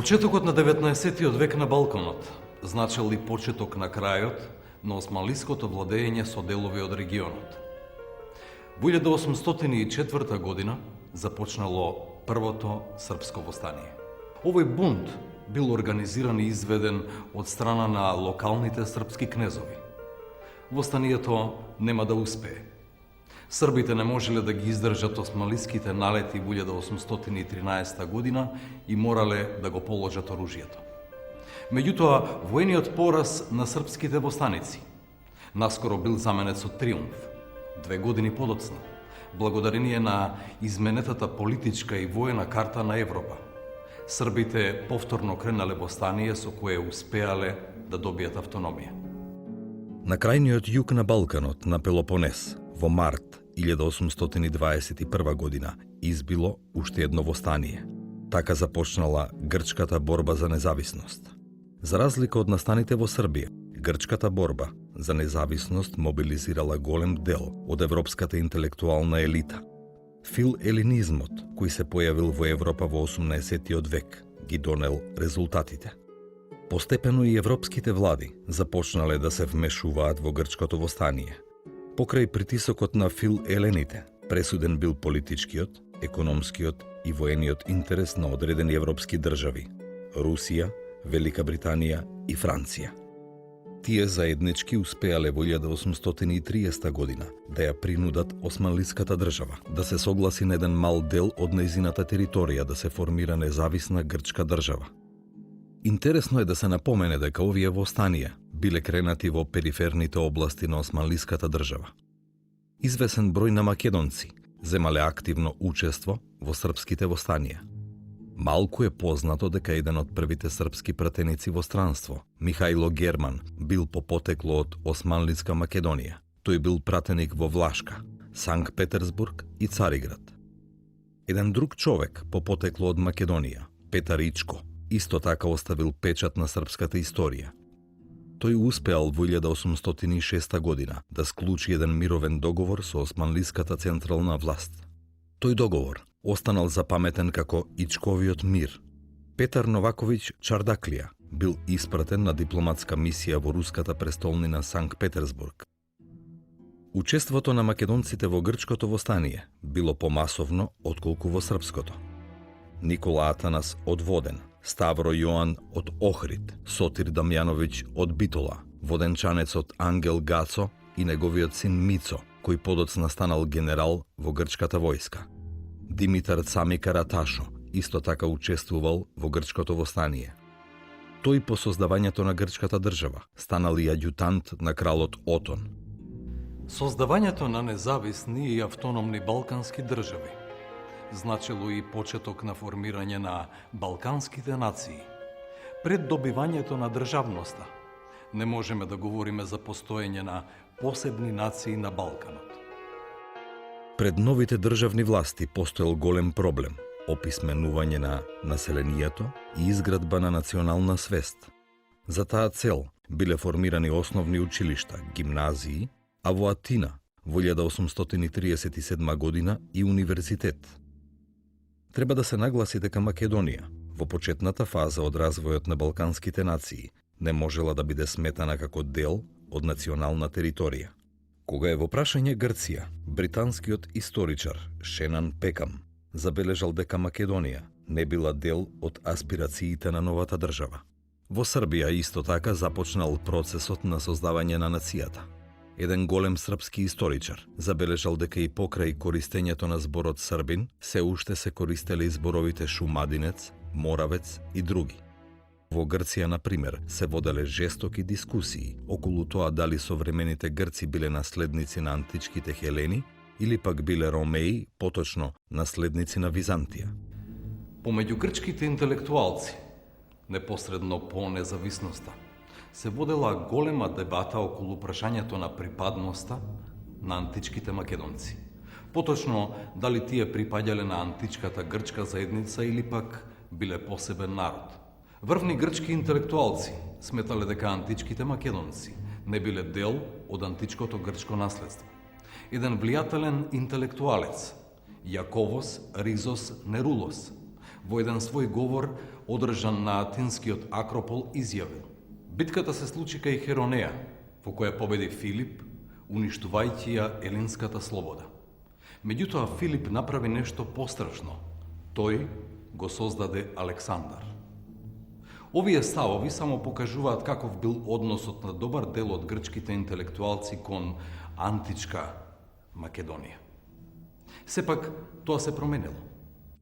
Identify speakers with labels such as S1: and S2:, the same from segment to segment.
S1: Почетокот на 19-тиот век на Балканот значел и почеток на крајот на османлиското владење со делови од регионот. Во 1804 година започнало првото српско востание. Овој бунт бил организиран и изведен од страна на локалните српски кнезови. Востанието нема да успее. Србите не можеле да ги издржат османлиските налети во 1813 година и морале да го положат оружјето. Меѓутоа, воениот пораз на српските востаници наскоро бил заменет со триумф. 2 години подоцна, благодарение на изменетата политичка и воена карта на Европа, србите повторно кренале востание со кое успеале да добијат автономија.
S2: На крајниот југ на Балканот, на Пелопонес, во март 1821 година избило уште едно востание. Така започнала грчката борба за независност. За разлика од настаните во Србија, грчката борба за независност мобилизирала голем дел од европската интелектуална елита. Филелинизмот, кој се појавил во Европа во 18-тиот век, ги донел резултатите. Постепено и европските влади започнале да се вмешуваат во грчкото востание. Покрај притисокот на филелените, пресуден бил политичкиот, економскиот и воениот интерес на одредени европски држави – Русија, Велика Британија и Франција. Тие заеднички успеале во 1830 година да ја принудат османлиската држава да се согласи на еден мал дел од нејзината територија да се формира независна грчка држава. Интересно е да се напомене дека овие востанија биле кренати во периферните области на османлиската држава. Извесен број на македонци земале активно учество во српските востанија. Малку е познато дека еден од првите српски пратеници во странство, Михајло Герман, бил по потекло од Османлиска Македонија. Тој бил пратеник во Влашка, Санкт Петерсбург и Цариград. Еден друг човек по потекло од Македонија, Петар Ичко, исто така оставил печат на српската историја. Тој успеал во 1806 година да склучи еден мировен договор со османлиската централна власт. Тој договор останал запаметен како Ичковиот мир. Петар Новаковиќ Чардаклија бил испратен на дипломатска мисија во руската престолнина Санкт Петерсбург. Учеството на македонците во грчкото востание било помасовно отколку во српското. Никола Атанас од Воден, Ставро Јоан од Охрид, Сотир Дамјановиќ од Битола, воденчанецот Ангел Гацо и неговиот син Мицо, кој подоцна станал генерал во грчката војска. Димитар Цами Караташо исто така учествувал во грчкото востание. Тој по создавањето на грчката држава станал и аѓутант на кралот Отон.
S1: Создавањето на независни и автономни балкански држави значило и почеток на формирање на балканските нации. Пред добивањето на државноста не можеме да говориме за постоење на посебни нации на Балканот.
S2: Пред новите државни власти постоел голем проблем – описменување на населението и изградба на национална свест. За таа цел биле формирани основни училишта, гимназии, а во Атина во 1837 година и универзитет. Треба да се нагласи дека Македонија во почетната фаза од развојот на балканските нации не можела да биде сметана како дел од национална територија. Кога е во прашање Грција, британскиот историчар Шенан Пекам забележал дека Македонија не била дел од аспирациите на новата држава. Во Србија исто така започнал процесот на создавање на нацијата. Еден голем српски историчар забележал дека и покрај користењето на зборот србин, се уште се користеле зборовите шумадинец, моравец и други. Во Грција, на пример, се воделе жестоки дискусии околу тоа дали современите грци биле наследници на античките хелени или пак биле ромеи, поточно наследници на Византија.
S1: Помеѓу грчките интелектуалци, непосредно по независноста, се водела голема дебата околу прашањето на припадноста на античките македонци. Поточно, дали тие припаѓале на античката грчка заедница или пак биле посебен народ. Врвни грчки интелектуалци сметале дека античките македонци не биле дел од античкото грчко наследство. Еден влијателен интелектуалец, Јаковос Ризос Нерулос, Во еден свој говор, одржан на атинскиот Акропол, изјавил: битката се случи кај Херонеја, во која победи Филип, уништувајќи ја елинската слобода. Меѓутоа Филип направи нешто пострашно. Тој го создаде Александар. Овие ставови само покажуваат каков бил односот на добар дел од грчките интелектуалци кон античка Македонија. Сепак, тоа се променило.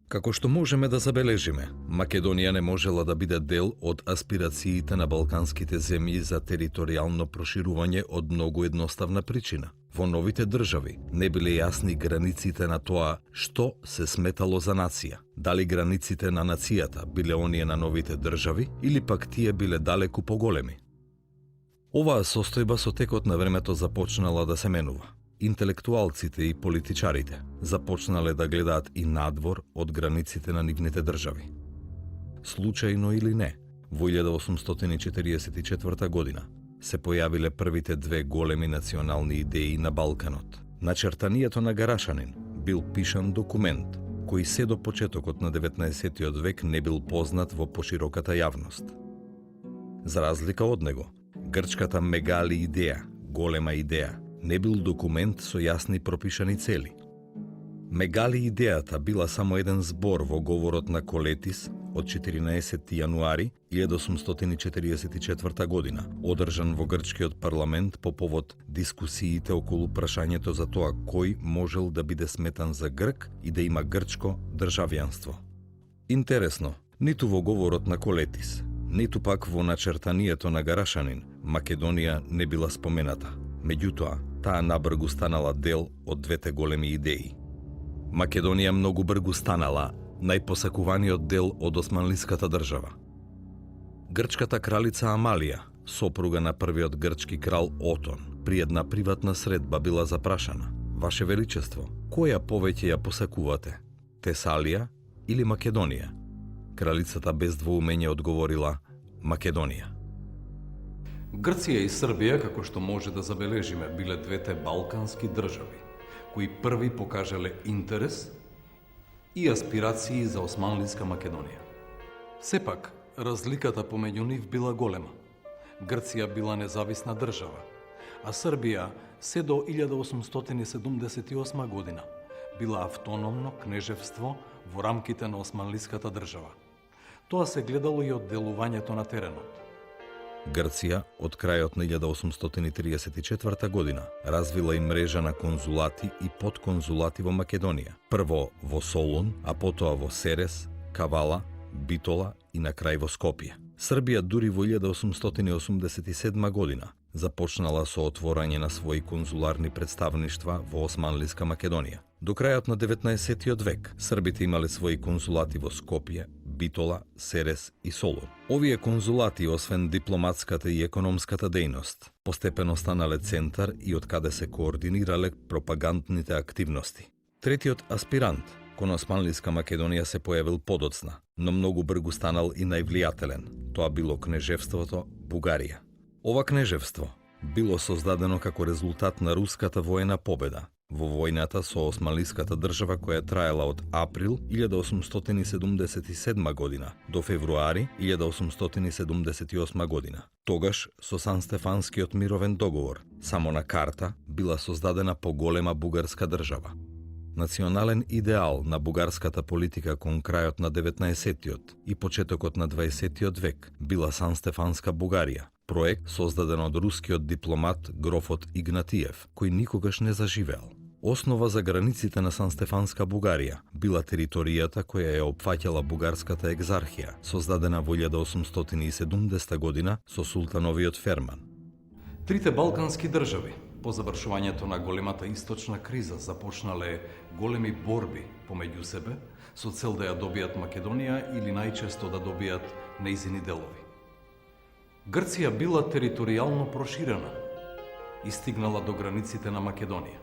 S2: Како што можеме да забележиме, Македонија не можела да биде дел од аспирациите на балканските земји за територијално проширување од многу едноставна причина. Во новите држави не биле јасни границите на тоа што се сметало за нација. Дали границите на нацијата биле оние на новите држави или пак тие биле далеку поголеми. Оваа состојба со текот на времето започнала да се менува. Интелектуалците и политичарите започнале да гледаат и надвор од границите на нивните држави. Случајно или не, во 1844 година се појавиле првите две големи национални идеи на Балканот. Начертанието на Гарашанин бил пишан документ кој се до почетокот на 19 век не бил познат во пошироката јавност. За разлика од него, грчката мегали идеја, голема идеја, не бил документ со јасни пропишани цели. Мегали идејата била само еден збор во говорот на Колетис од 14 јануари 1844 година, одржан во грчкиот парламент по повод дискусиите околу прашањето за тоа кој можел да биде сметан за грк и да има грчко државјанство. Интересно, ниту во говорот на Колетис, ниту пак во начертанието на Гарашанин, Македонија не била спомената. Меѓутоа, таа набргу станала дел од двете големи идеи. Македонија многу бргу станала најпосакуваниот дел од османлиската држава. Грчката кралица Амалија, сопруга на првиот грчки крал Отон, при една приватна средба била запрашана: Ваше Величество, која повеќе ја посакувате, Тесалија или Македонија? Кралицата без двоумење одговорила: Македонија.
S1: Грција и Србија, како што може да забележиме, биле двете балкански држави, кои први покажале интерес и аспирации за османлиска Македонија. Сепак, разликата помеѓу нив била голема. Грција била независна држава, а Србија се до 1878 година била автономно кнежевство во рамките на османлиската држава. Тоа се гледало и од делувањето на теренот.
S2: Грција од крајот на 1834 година развила и мрежа на конзулати и подконзулати во Македонија. Прво во Солун, а потоа во Серес, Кавала, Битола и на крај во Скопје. Србија дури во 1887 година започнала со отворање на своји конзуларни представништва во Османлиска Македонија. До крајот на 19 век србите имале своји конзулати во Скопје, Битола, Серес и Солун. Овие конзулати, освен дипломатската и економската дејност, постепено станале центар и од каде се координирале пропагандните активности. Третиот аспирант кон Османлиска Македонија се појавил подоцна, но многу бргу станал и највлијателен. Тоа било кнежевството Бугарија. Ова кнежевство било создадено како резултат на руската воена победа во војната со османлиската држава која траела од април 1877 година до февруари 1878 година. Тогаш со Сан-Стефанскиот мировен договор само на карта била создадена поголема бугарска држава. Национален идеал на бугарската политика кон крајот на 19-тиот и почетокот на 20-тиот век била Сан-Стефанска Бугарија, проект создаден од рускиот дипломат грофот Игнатиев, кој никогаш не заживеал. Основа за границите на Сан-Стефанска Бугарија била територијата која ја опфаќала бугарската екзархија, создадена во 1870 година со султановиот ферман.
S1: Трите балкански држави по завршувањето на големата источна криза започнале големи борби помеѓу себе со цел да ја добијат Македонија или најчесто да добијат нејзини делови. Грција била територијално проширена и стигнала до границите на Македонија.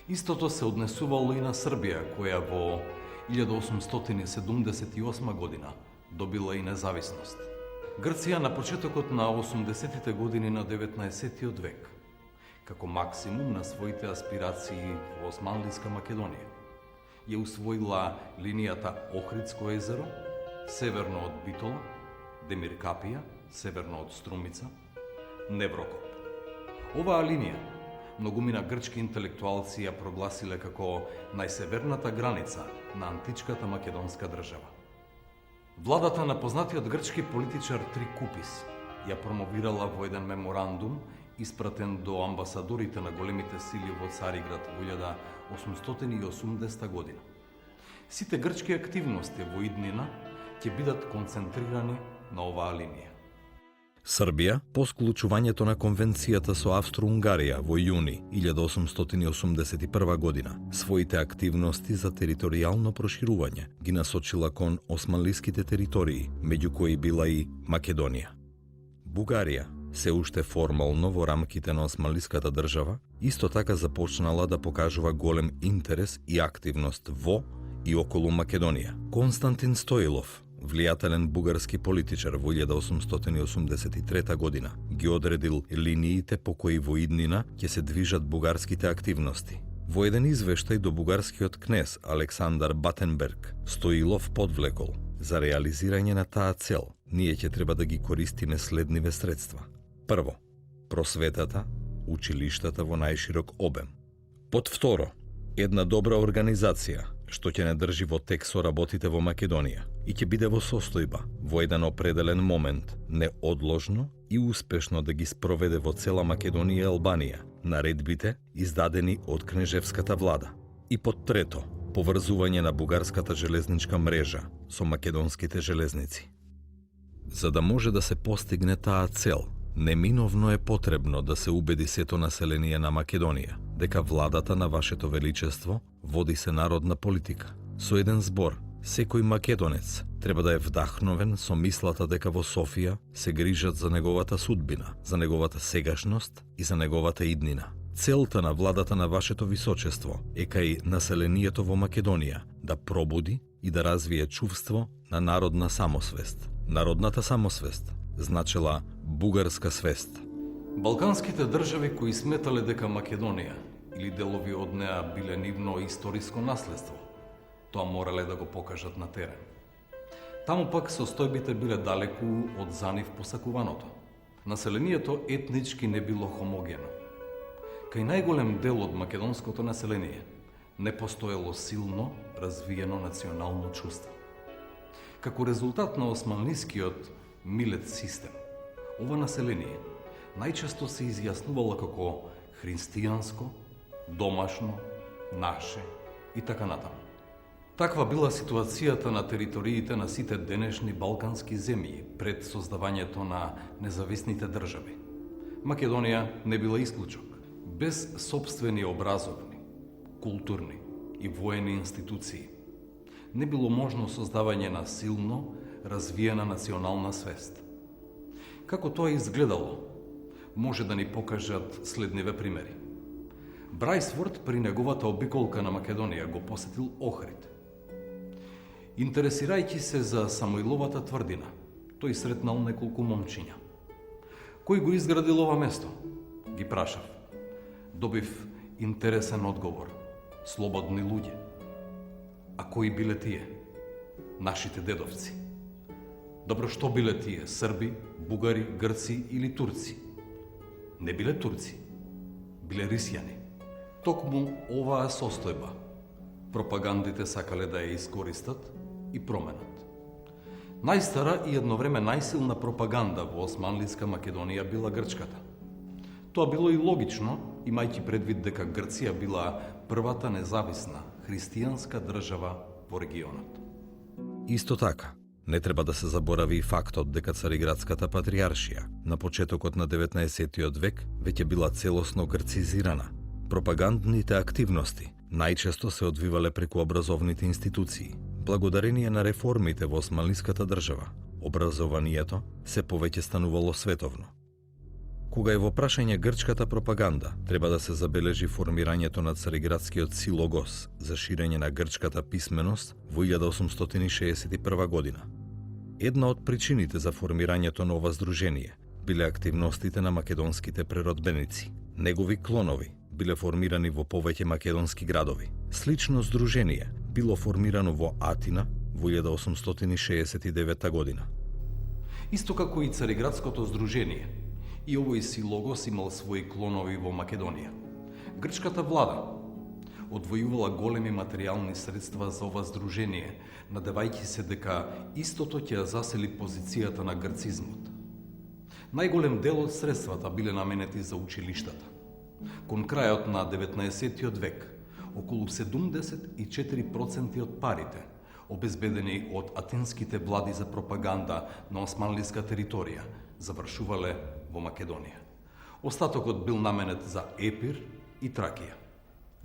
S1: Истото се однесувало и на Србија, која во 1878 година добила и независност. Грција на почетокот на 80-тите години на 19-тиот век, како максимум на своите аспирации во Османлиска Македонија, ја усвоила линијата Охридско езеро, северно од Битола, Демиркапија, северно од Струмица, Неврокоп. Оваа линија многумина грчки интелектуалци ја прогласиле како најсеверната граница на античката македонска држава. Владата на познатиот грчки политичар Трикупис ја промовирала во еден меморандум испратен до амбасадорите на големите сили во Цариград во 1880 година. Сите грчки активности во иднина ќе бидат концентрирани на оваа линија.
S2: Србија, по склучувањето на конвенцијата со Австро-Унгарија во јуни 1881 година, своите активности за територијално проширување ги насочила кон османлиските територии, меѓу кои била и Македонија. Бугарија, се уште формално во рамките на османлиската држава, исто така започнала да покажува голем интерес и активност во и околу Македонија. Константин Стоилов, влијателен бугарски политичар во 1883 година, ги одредил линиите по кои во иднина ќе се движат бугарските активности. Во еден извештај до бугарскиот кнез Александар Батенберг, Стоилов подвлекол: за реализирање на таа цел, ние ќе треба да ги користиме следниве средства. Прво, просветата, училиштата во најширок обем. Под второ, една добра организација, што ќе не држи во тек со работите во Македонија и ќе биде во состојба во еден определен момент неодложно и успешно да ги спроведе во цела Македонија и Албанија наредбите издадени од кнежевската влада. И под трето, поврзување на бугарската железничка мрежа со македонските железници. За да може да се постигне таа цел, неминовно е потребно да се убеди сето население на Македонија дека владата на Вашето Величество води се народна политика. Со еден збор, секој македонец треба да е вдахновен со мислата дека во Софија се грижат за неговата судбина, за неговата сегашност и за неговата иднина. Целта на владата на Вашето Височество е кај населението во Македонија да пробуди и да развие чувство на народна самосвест. Народната самосвест значела бугарска свест.
S1: Балканските држави кои сметале дека Македонија или делови од неа биле нивно историско наследство, тоа морале да го покажат на терен. Таму пак состојбите биле далеку од за нив посакуваното. Населението етнички не било хомогено. Кај најголем дел од македонското население не постоело силно развиено национално чувство. Како резултат на османлискиот милет систем, ова население најчесто се изјаснувало како христијанско, домашно, наше и така натаму. Таква била ситуацијата на териториите на сите денешни балкански земји пред создавањето на независните држави. Македонија не била исклучок. Без собствени образовни, културни и воени институции не било можно создавање на силно развиена национална свест. Како тоа изгледало, може да ни покажат следниве примери. Брајсворт при неговата обиколка на Македонија го посетил Охрид. Интересирајќи се за Самоиловата тврдина, тој сретнал неколку момчиња. Кој го изградил ова место? Ги прашав. Добив интересен одговор. Слободни луѓе. А кои биле тие? Нашите дедовци. Добро, што биле тие? Срби, бугари, грци или турци? Не биле турци. Биле рисјани. Токму оваа состојба пропагандите сакале да ја искористат и променат. Најстара и едновреме најсилна пропаганда во османлиска Македонија била грчката. Тоа било и логично, имајќи предвид дека Грција била првата независна христијанска држава во регионот.
S2: Исто така, не треба да се заборави и фактот дека Цариградската патријаршија на почетокот на 19. век веќе била целосно грцизирана. Пропагандните активности најчесто се одвивале преку образовните институции. Благодарение на реформите во османлиската држава, образованието се повеќе станувало световно. Кога е во прашање грчката пропаганда, треба да се забележи формирањето на Цариградскиот силогос за ширење на грчката писменост во 1861 година. Една од причините за формирањето на ова здружение биле активностите на македонските преродбеници. Негови клонови биле формирани во повеќе македонски градови. Слично здружение било формирано во Атина во 1869 година.
S1: Исто како и Цариградското здружение, и овој силогос имал своји клонови во Македонија. Грчката влада одвојувала големи материјални средства за ова здружение, надевајќи се дека истото ќе засели позицијата на грцизмот. Најголем дел од средствата биле наменети за училиштата. Кон крајот на 19 век, околу 74% од парите, обезбедени од атинските влади за пропаганда на османлиска територија, завршувале во Македонија. Остатокот бил наменет за Епир и Тракија.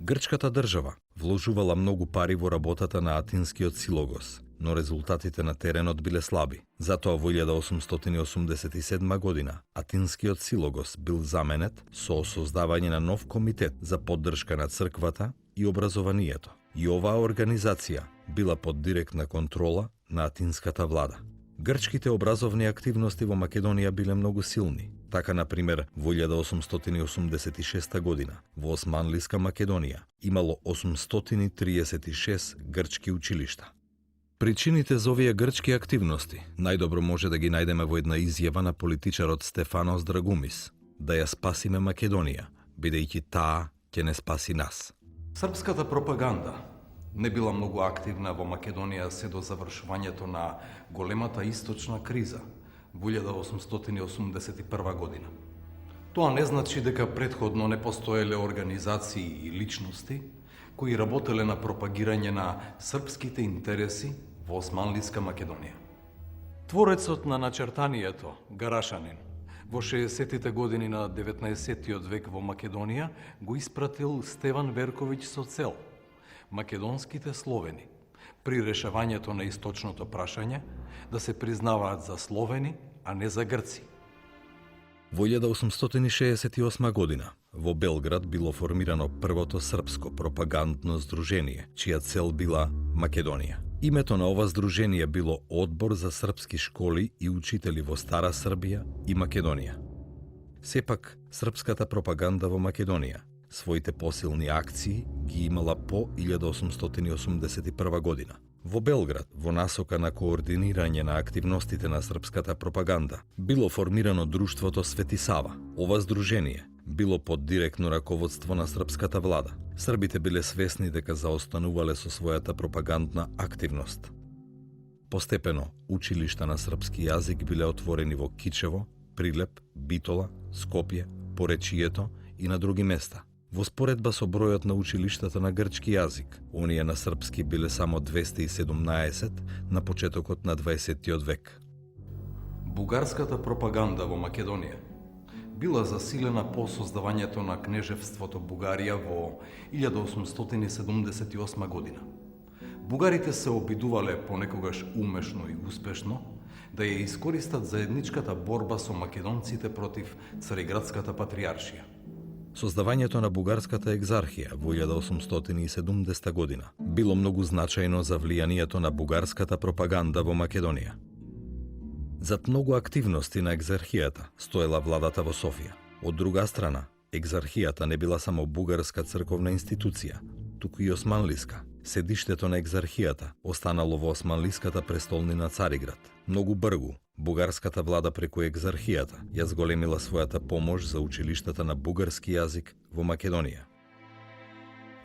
S2: Грчката држава вложувала многу пари во работата на атинскиот силогос, но резултатите на теренот биле слаби. Затоа во 1887 година атинскиот силогос бил заменет со создавање на нов комитет за поддршка на црквата и образованието. И оваа организација била под директна контрола на атинската влада. Грчките образовни активности во Македонија биле многу силни. Така, например, во 1886 година во Османлиска Македонија имало 836 грчки училишта. Причините за овие грчки активности најдобро може да ги најдеме во една изјава на политичарот Стефанос Драгумис: да ја спасиме Македонија, бидејќи таа ќе не спаси нас.
S1: Српската пропаганда не била многу активна во Македонија се до завршувањето на големата источна криза во 1881 година. Тоа не значи дека претходно не постоеле организации и личности кои работеле на пропагирање на српските интереси во Османлиска Македонија. Творецот на начертанието, Гарашанин, во 60-тите години на 19 век во Македонија го испратил Стеван Верковиќ со цел македонските словени при решавањето на источното прашање да се признаваат за словени, а не за грци.
S2: Во 1868 година во Белград било формирано првото српско пропагандно здружение, чија цел била Македонија. Името на ова здружение било Одбор за српски школи и учители во Стара Србија и Македонија. Сепак, српската пропаганда во Македонија своите посилни акции ги имала по 1881 година. Во Белград, во насока на координирање на активностите на српската пропаганда, било формирано друштвото Свети Сава. Ова здружение било под директно раководство на српската влада. Србите биле свесни дека заостанувале со својата пропагандна активност. Постепено, училишта на српски јазик биле отворени во Кичево, Прилеп, Битола, Скопје, Поречието и на други места. Во споредба со бројот на училиштата на грчки јазик, оние на српски биле само 217 на почетокот на 20 век.
S1: Бугарската пропаганда во Македонија била засилена по создавањето на кнежевството Бугарија во 1878 година. Бугарите се обидувале понекогаш умешно и успешно да ја искористат заедничката борба со македонците против Цариградската патријаршија.
S2: Создавањето на бугарската екзархија во 1870 година било многу значајно за влијанието на бугарската пропаганда во Македонија. Зад многу активности на екзархијата стоела владата во Софија. Од друга страна, екзархијата не била само бугарска црковна институција, туку и османлиска. Седиштето на екзархијата останало во османлиската престолнина Цариград. Многу бргу, бугарската влада преку екзархијата ја зголемила својата помош за училиштата на бугарски јазик во Македонија.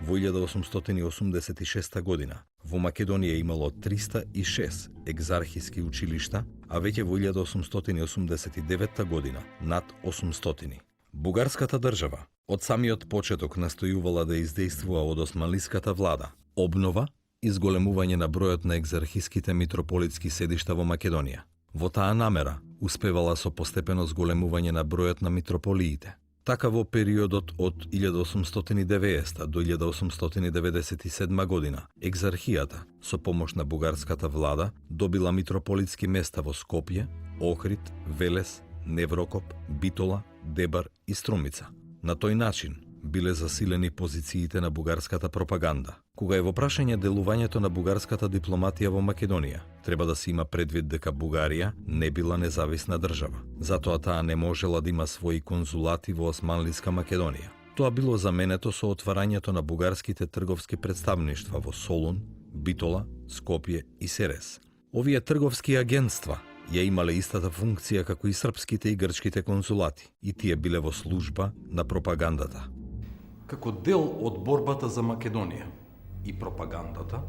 S2: Во 1886 година во Македонија имало 306 екзархиски училишта, а веќе во 1889 година над 800. Бугарската држава од самиот почеток настојувала да издействува од османлиската влада обнова и зголемување на бројот на екзархиските митрополитски седишта во Македонија. Во таа намера успевала со постепено зголемување на бројот на митрополиите. Така во периодот од 1890 до 1897 година екзархијата со помош на бугарската влада добила митрополитски места во Скопје, Охрид, Велес, Неврокоп, Битола, Дебар и Струмица. На тој начин биле засилени позициите на бугарската пропаганда. Кога е во прашање делувањето на бугарската дипломатија во Македонија, треба да се има предвид дека Бугарија не била независна држава. Затоа таа не можела да има своји конзулати во Османлиска Македонија. Тоа било заменето со отварањето на бугарските трговски представништва во Солун, Битола, Скопје и Серес. Овие трговски агентства ја имале истата функција како и српските и грчките консулати и тие биле во служба на пропагандата.
S1: Како дел од борбата за Македонија и пропагандата,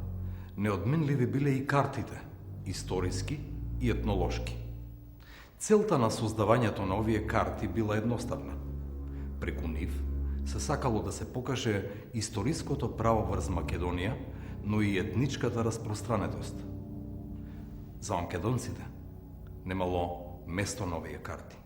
S1: неодменливи биле и картите, историски и етнолошки. Целта на создавањето на овие карти била едноставна. Преку нив се сакало да се покаже историското право врз Македонија, но и етничката распространетост. За македонците немало место на овие карти.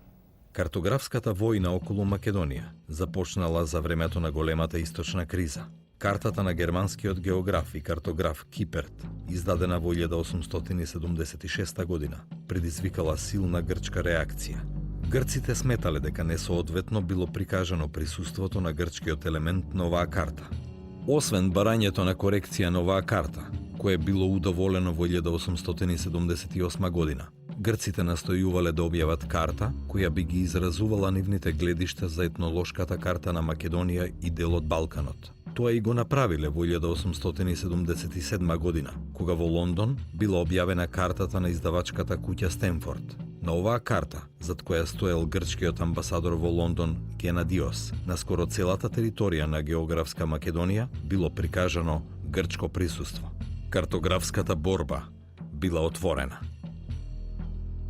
S2: Картографската војна околу Македонија започнала за времето на големата источна криза. Картата на германскиот географ и картограф Киперт, издадена во 1876 година, предизвикала силна грчка реакција. Грците сметале дека несоодветно било прикажано присуството на грчкиот елемент на оваа карта. Освен барањето на корекција на оваа карта, кое било удоволено во 1878 година, грците настојувале да објават карта која би ги изразувала нивните гледишта за етнолошката карта на Македонија и дел од Балканот. Тоа и го направиле во 1877 година, кога во Лондон била објавена картата на издавачката куќа Стенфорд. На оваа карта, зад која стоел грчкиот амбасадор во Лондон Генадиос, на скоро целата територија на географска Македонија било прикажано грчко присуство. Картографската борба била отворена.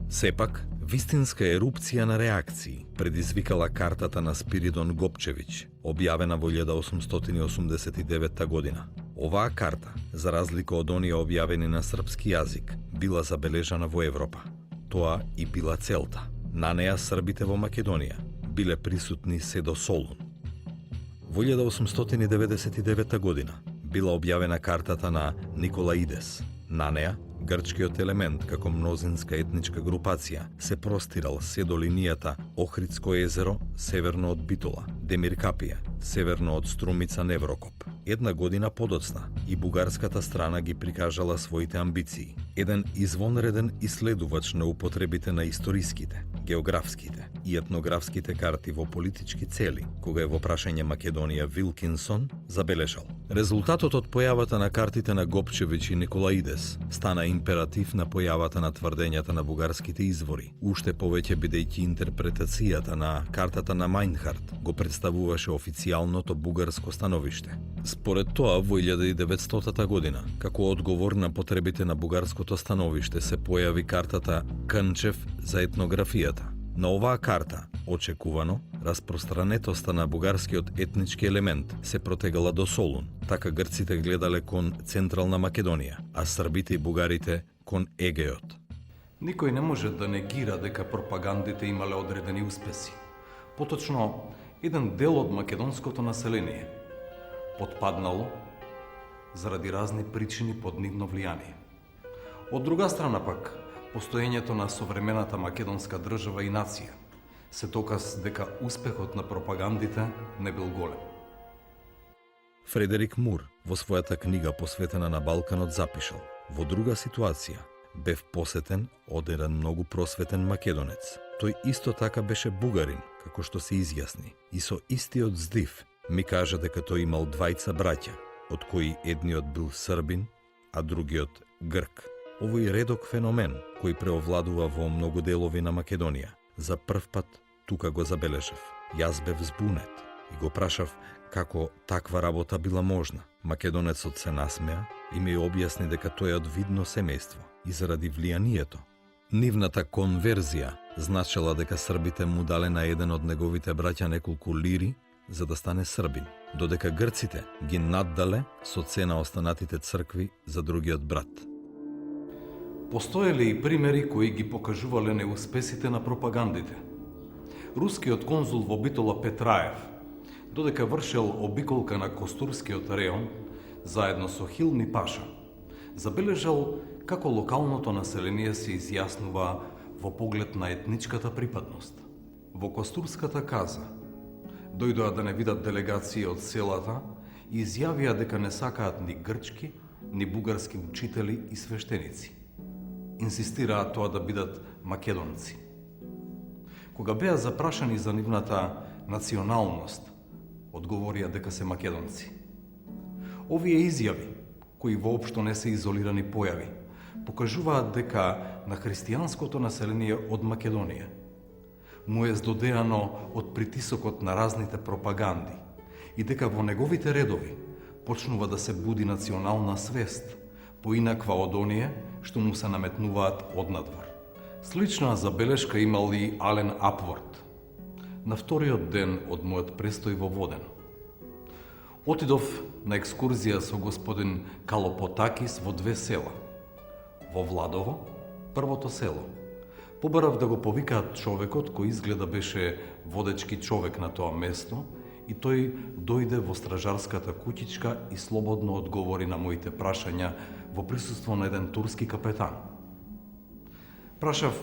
S2: Сепак, вистинска ерупција на реакции предизвикала картата на Спиридон Гопчевиќ, објавена во 1889 година. Оваа карта, за разлика од оние објавени на српски јазик, била забележана во Европа. Тоа и била целта. На неа србите во Македонија биле присутни се до Солун. Во 1899 година била објавена картата на Николаидес. На неа грчкиот елемент како мнозинска етничка групација се простирал се до линијата Охридско езеро, северно од Битола, Демиркапија, северно од струмица Неврокоп. Една година подоцна и бугарската страна ги прикажала своите амбиции. Еден извонреден исследувач на употребите на историските, географските и етнографските карти во политички цели, кога е во прашање Македонија Вилкинсон, забележал: резултатот од појавата на картите на Гопчевиќ и Николаидес стана императив на појавата на тврдењата на бугарските извори, уште повеќе бидејќи интерпретацијата на картата на Мајнхарт го представуваше официјалното бугарско становиште. Според тоа, во 1900 година, како одговор на потребите на бугарското становиште, се појави картата Кънчев за етнографијата. На оваа карта, очекувано, распространетоста на бугарскиот етнички елемент се протегала до Солун, така грците гледале кон Централна Македонија, а србите и бугарите кон Егеот.
S1: Никој не може да негира дека пропагандите имале одредени успеси. Поточно, еден дел од македонското население потпаднало заради разни причини под нивно влијание. Од друга страна пак, постоењето на современата македонска држава и нација се доказ дека успехот на пропагандите не бил голем.
S2: Фредерик Мур во својата книга посветена на Балканот запишал: во друга ситуација бев посетен од еден многу просветен македонец. Тој исто така беше бугарин, како што се изјасни, и со истиот здив ми кажа дека тој имал двајца браќа, од кои едниот бил србин, а другиот грк. Овој редок феномен, кој преовладува во многу делови на Македонија, за прв пат тука го забележав. Јас бев збунет и го прашав како таква работа била можна. Македонецот се насмеа и ми објасни дека тој е од видно семејство и заради влијанието. Нивната конверзија значела дека србите му дале на еден од неговите браќа неколку лири за да стане србин, додека грците ги наддале со цена останатите цркви за другиот брат.
S1: Постоеле и примери кои ги покажувале неуспесите на пропагандите. Рускиот конзул во Битола Петраев, додека вршел обиколка на Костурскиот реон, заедно со Хилми Паша, забележал како локалното население се изјаснува во поглед на етничката припадност. Во Костурската каза дојдоа да не видат делегации од селата и изјавија дека не сакаат ни грчки, ни бугарски учители и свештеници. Инсистираат тоа да бидат македонци. Кога беа запрашани за нивната националност, одговорија дека се македонци. Овие изјави, кои воопшто не се изолирани појави, покажуваат дека на христијанското население од Македонија му е здодеано од притисокот на разните пропаганди и дека во неговите редови почнува да се буди национална свест, поинаква од оние што му се наметнуваат однадвор. Слична забелешка имал и Ален Апворд на вториот ден од мојот престој во Воден. Отидов на екскурзија со господин Калопотакис во две села. Во Владово, првото село. Побарав да го повикаат човекот кој изгледа беше водечки човек на тоа место и тој дојде во стражарската куќичка и слободно одговори на моите прашања во присуство на еден турски капетан. Прашав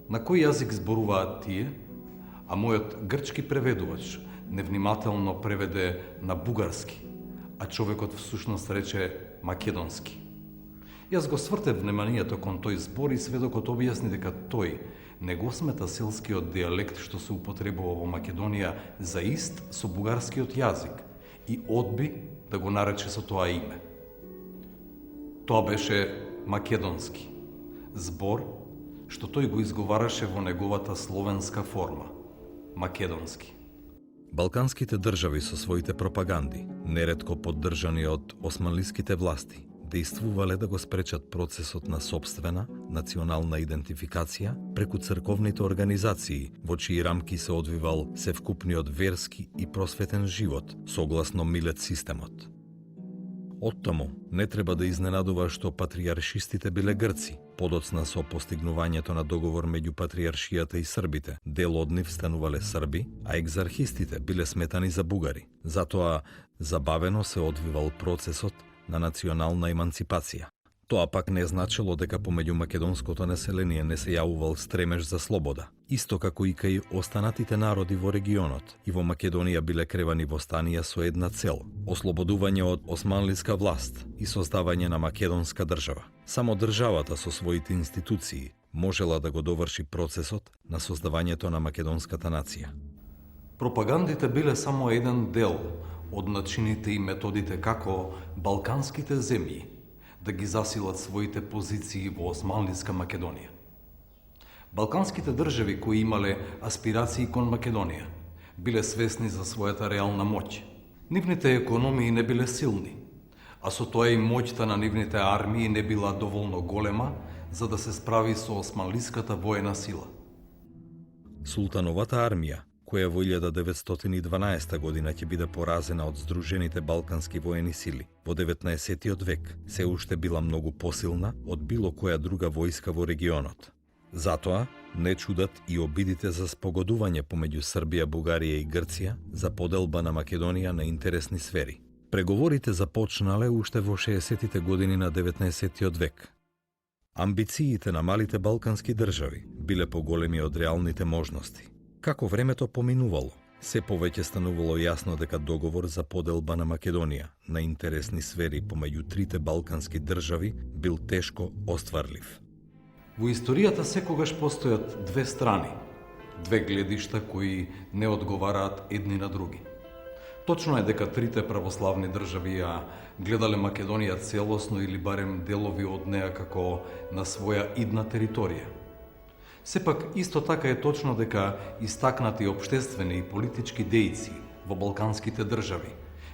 S1: на кој јазик зборуваат тие, а мојот грчки преведувач невнимателно преведе на бугарски, а човекот всушност рече македонски. Јас го свртев вниманието кон тој збор и сведокот објасни дека тој не го смета селскиот дијалект што се употребува во Македонија за ист со бугарскиот јазик и одби да го нарече со тоа име. Тоа беше македонски, збор што тој го изговараше во неговата словенска форма, македонски.
S2: Балканските држави со своите пропаганди, неретко поддржани од османлиските власти, действувале да го спречат процесот на сопствена, национална идентификација преку црковните организации, во чии рамки се одвивал севкупниот верски и просветен живот, согласно Милет системот. Оттаму, не треба да изненадува што патриаршистите биле грци, подоцна со постигнувањето на договор меѓу патриаршијата и србите. Дел од нив станувале срби, а екзархистите биле сметани за бугари. Затоа забавено се одвивал процесот на национална еманципација. Тоа пак не значило дека помеѓу македонското население не се јавувал стремеж за слобода. Исто како и кај останатите народи во регионот, и во Македонија биле кревани востанија со една цел – ослободување од османлиска власт и создавање на македонска држава. Само државата со своите институции можела да го доврши процесот на создавањето на македонската нација.
S1: Пропагандите биле само еден дел од начините и методите како балканските земји да ги засилат своите позиции во османлиска Македонија. Балканските држави кои имале аспирации кон Македонија биле свесни за својата реална моќ. Нивните економии не биле силни, а со тоа и моќта на нивните армии не била доволно голема за да се справи со османлиската воена сила.
S2: Султановата армија, која во 1912 година ќе биде поразена од Здружените балкански воени сили во 19. век, се уште била многу посилна од било која друга војска во регионот. Затоа, не чудат и обидите за спогодување помеѓу Србија, Бугарија и Грција за поделба на Македонија на интересни сфери. Преговорите започнале уште во 60-тите години на 19. век. Амбициите на малите балкански држави биле поголеми од реалните можности. Како времето поминувало, се повеќе станувало јасно дека договор за поделба на Македонија на интересни сфери помеѓу трите балкански држави бил тешко остварлив.
S1: Во историјата секогаш постојат две страни, две гледишта кои не одговараат едни на други. Точно е дека трите православни држави ја гледале Македонија целосно или барем делови од неа како на своја идна територија. Сепак, исто така е точно дека истакнати општествени и политички дејци во балканските држави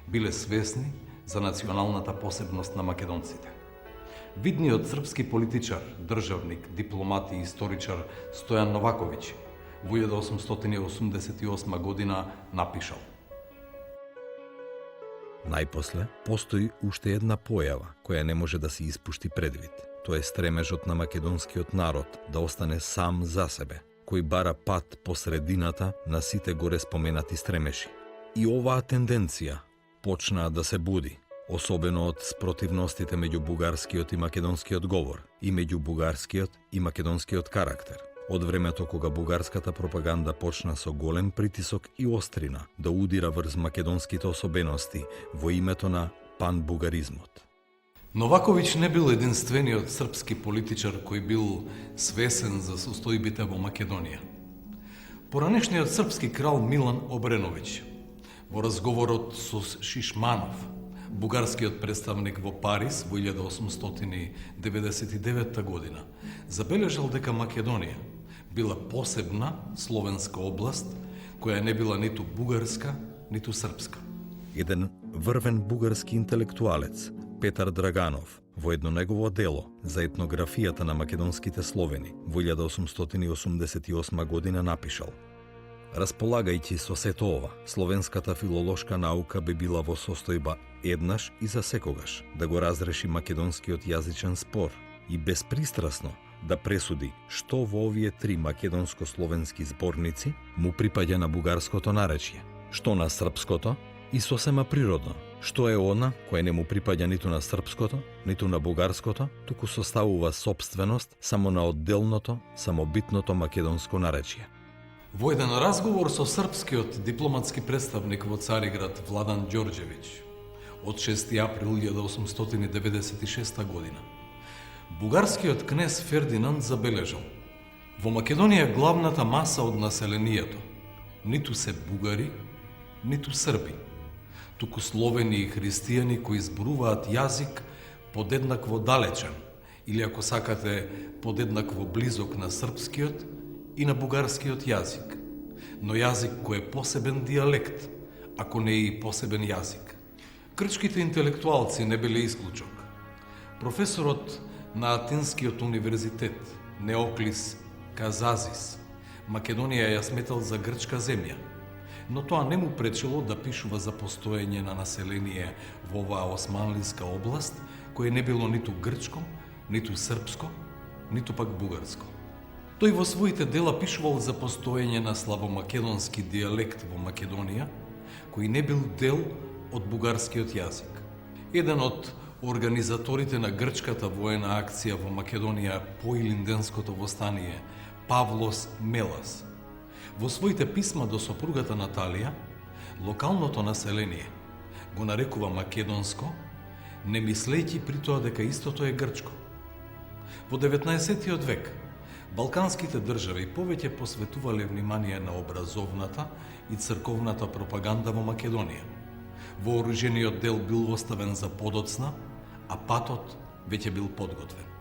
S1: биле свесни за националната посебност на македонците. Видниот српски политичар, државник, дипломат и историчар Стојан Новаковиќ во 1888 година напишал:
S2: Најпосле, постои уште една појава која не може да се испушти предвид. Тоа е стремежот на македонскиот народ да остане сам за себе, кој бара пат по средината на сите горе споменати стремеши. И оваа тенденција почнаа да се буди, особено од спротивностите меѓу бугарскиот и македонскиот говор и меѓу бугарскиот и македонскиот карактер. Од времето кога бугарската пропаганда почна со голем притисок и острина да удира врз македонските особености во името на панбугаризмот.
S1: Новаковиќ не бил единствениот српски политичар кој бил свесен за состојбите во Македонија. Поранешниот српски крал Милан Обреновиќ во разговорот со Шишманов Бугарскиот представник во Париз во 1899 година забележал дека Македонија била посебна словенска област која не била ниту бугарска, ниту српска.
S2: Еден врвен бугарски интелектуалец, Петар Драганов, во едно негово дело за етнографијата на македонските словени во 1888 година напишал: Располагајќи со сето ова, словенската филолошка наука би била во состојба еднаш и за секогаш да го разреши македонскиот јазичен спор и безпристрасно да пресуди што во овие три македонско-словенски зборници му припаѓа на бугарското наречје, што на српското и сосема природно, што е она кое не му припаѓа ниту на српското, ниту на бугарското, туку составува собственост само на одделното, самобитното македонско наречје.
S1: Во еден разговор со српскиот дипломатски представник во Цариград Владан Ѓорѓевиќ од 6 април 1896 година, бугарскиот кнез Фердинанд забележал: во Македонија главната маса од населението ниту се бугари, ниту срби, туку словени и христијани кои зборуваат јазик подеднакво далечен, или ако сакате подеднакво близок на српскиот и на бугарскиот јазик, но јазик кој е посебен дијалект, ако не и посебен јазик. Грчките интелектуалци не биле исклучок. Професорот на Атинскиот универзитет Неоклис Казазис Македонија ја сметал за грчка земја, но тоа не му пречело да пишува за постоење на население во оваа османлиска област, кое не било ниту грчко, ниту српско, ниту пак бугарско. Тој во своите дела пишувал за постоење на славомакедонски дијалект во Македонија, кој не бил дел од бугарскиот јазик. Еден од организаторите на грчката воена акција во Македонија по Илинденското востание, Павлос Мелас, во своите писма до сопругата Наталија, локалното население го нарекува македонско, не мислејќи при тоа дека истото е грчко. Во 19 век, балканските држави повеќе посветувале внимание на образовната и црковната пропаганда во Македонија. Вооружениот дел бил оставен за подоцна, а патот веќе бил подготвен.